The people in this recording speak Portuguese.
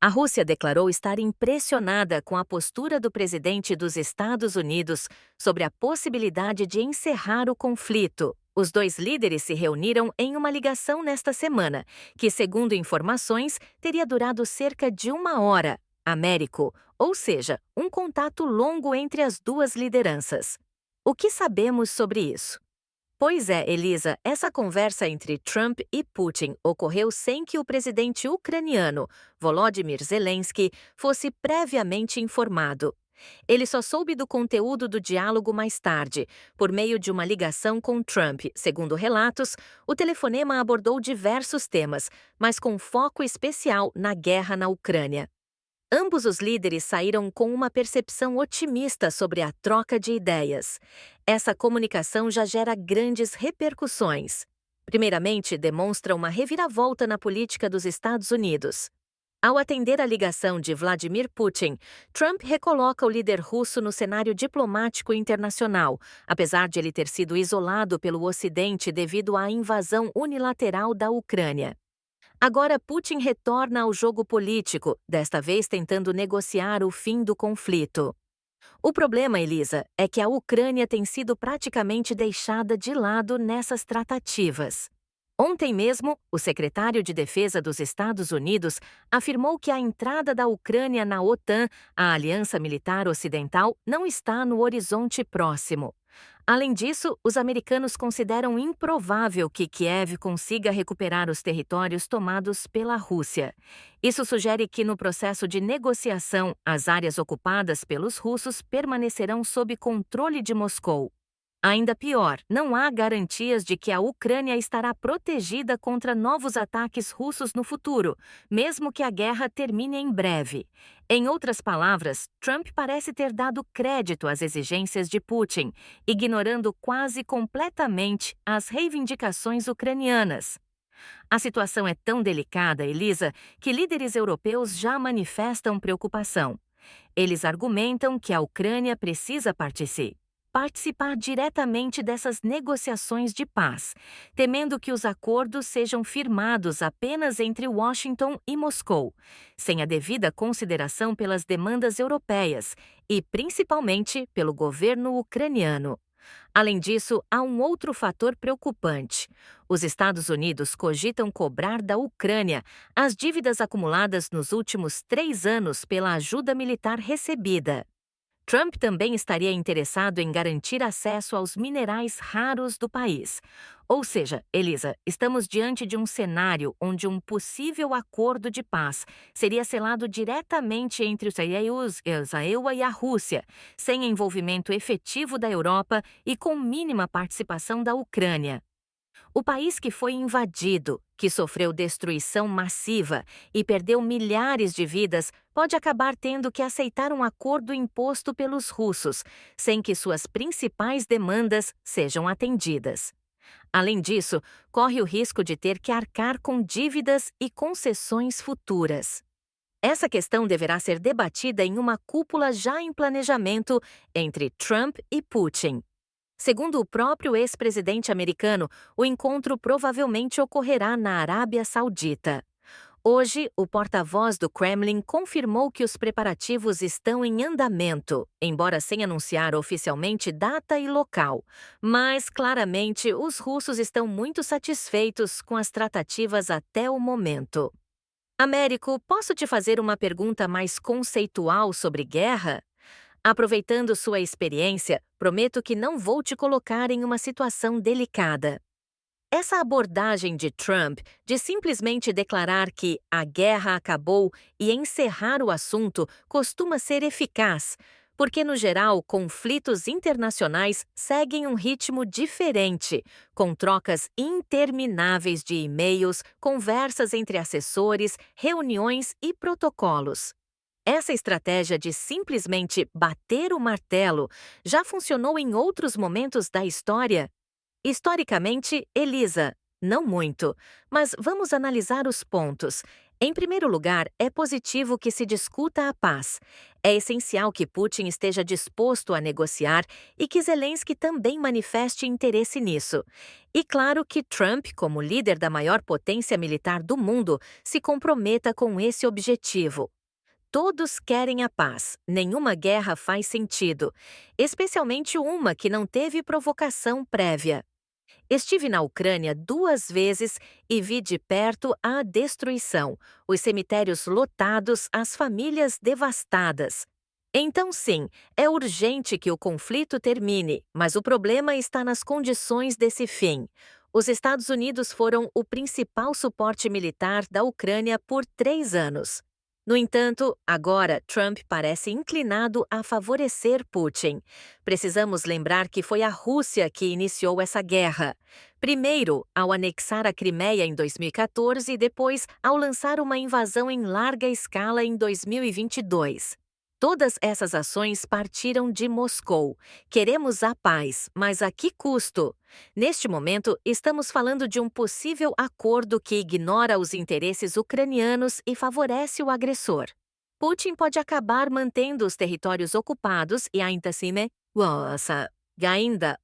A Rússia declarou estar impressionada com a postura do presidente dos Estados Unidos sobre a possibilidade de encerrar o conflito. Os dois líderes se reuniram em uma ligação nesta semana, que, segundo informações, teria durado cerca de 1 hora, américo, ou seja, um contato longo entre as duas lideranças. O que sabemos sobre isso? Pois é, Elisa, essa conversa entre Trump e Putin ocorreu sem que o presidente ucraniano, Volodymyr Zelensky, fosse previamente informado. Ele só soube do conteúdo do diálogo mais tarde, por meio de uma ligação com Trump. Segundo relatos, o telefonema abordou diversos temas, mas com foco especial na guerra na Ucrânia. Ambos os líderes saíram com uma percepção otimista sobre a troca de ideias. Essa comunicação já gera grandes repercussões. Primeiramente, demonstra uma reviravolta na política dos Estados Unidos. Ao atender a ligação de Vladimir Putin, Trump recoloca o líder russo no cenário diplomático internacional, apesar de ele ter sido isolado pelo Ocidente devido à invasão unilateral da Ucrânia. Agora Putin retorna ao jogo político, desta vez tentando negociar o fim do conflito. O problema, Elisa, é que a Ucrânia tem sido praticamente deixada de lado nessas tratativas. Ontem mesmo, o secretário de Defesa dos Estados Unidos afirmou que a entrada da Ucrânia na OTAN, a Aliança Militar Ocidental, não está no horizonte próximo. Além disso, os americanos consideram improvável que Kiev consiga recuperar os territórios tomados pela Rússia. Isso sugere que, no processo de negociação, as áreas ocupadas pelos russos permanecerão sob controle de Moscou. Ainda pior, não há garantias de que a Ucrânia estará protegida contra novos ataques russos no futuro, mesmo que a guerra termine em breve. Em outras palavras, Trump parece ter dado crédito às exigências de Putin, ignorando quase completamente as reivindicações ucranianas. A situação é tão delicada, Elisa, que líderes europeus já manifestam preocupação. Eles argumentam que a Ucrânia precisa participar diretamente dessas negociações de paz, temendo que os acordos sejam firmados apenas entre Washington e Moscou, sem a devida consideração pelas demandas europeias e, principalmente, pelo governo ucraniano. Além disso, há um outro fator preocupante. Os Estados Unidos cogitam cobrar da Ucrânia as dívidas acumuladas nos últimos 3 anos pela ajuda militar recebida. Trump também estaria interessado em garantir acesso aos minerais raros do país. Ou seja, Elisa, estamos diante de um cenário onde um possível acordo de paz seria selado diretamente entre Israel e a Rússia, sem envolvimento efetivo da Europa e com mínima participação da Ucrânia. O país que foi invadido, que sofreu destruição massiva e perdeu milhares de vidas, pode acabar tendo que aceitar um acordo imposto pelos russos, sem que suas principais demandas sejam atendidas. Além disso, corre o risco de ter que arcar com dívidas e concessões futuras. Essa questão deverá ser debatida em uma cúpula já em planejamento entre Trump e Putin. Segundo o próprio ex-presidente americano, o encontro provavelmente ocorrerá na Arábia Saudita. Hoje, o porta-voz do Kremlin confirmou que os preparativos estão em andamento, embora sem anunciar oficialmente data e local. Mas, claramente, os russos estão muito satisfeitos com as tratativas até o momento. Américo, posso te fazer uma pergunta mais conceitual sobre guerra? Aproveitando sua experiência, prometo que não vou te colocar em uma situação delicada. Essa abordagem de Trump de simplesmente declarar que a guerra acabou e encerrar o assunto costuma ser eficaz, porque, no geral, conflitos internacionais seguem um ritmo diferente, com trocas intermináveis de e-mails, conversas entre assessores, reuniões e protocolos. Essa estratégia de simplesmente bater o martelo já funcionou em outros momentos da história? Historicamente, Elisa, não muito, mas vamos analisar os pontos. Em primeiro lugar, é positivo que se discuta a paz. É essencial que Putin esteja disposto a negociar e que Zelensky também manifeste interesse nisso. E claro que Trump, como líder da maior potência militar do mundo, se comprometa com esse objetivo. Todos querem a paz, nenhuma guerra faz sentido, especialmente uma que não teve provocação prévia. Estive na Ucrânia 2 vezes e vi de perto a destruição, os cemitérios lotados, as famílias devastadas. Então, sim, é urgente que o conflito termine, mas o problema está nas condições desse fim. Os Estados Unidos foram o principal suporte militar da Ucrânia por 3 anos. No entanto, agora Trump parece inclinado a favorecer Putin. Precisamos lembrar que foi a Rússia que iniciou essa guerra. Primeiro, ao anexar a Crimeia em 2014 e depois ao lançar uma invasão em larga escala em 2022. Todas essas ações partiram de Moscou. Queremos a paz, mas a que custo? Neste momento, estamos falando de um possível acordo que ignora os interesses ucranianos e favorece o agressor. Putin pode acabar mantendo os territórios ocupados e ainda assim, ainda,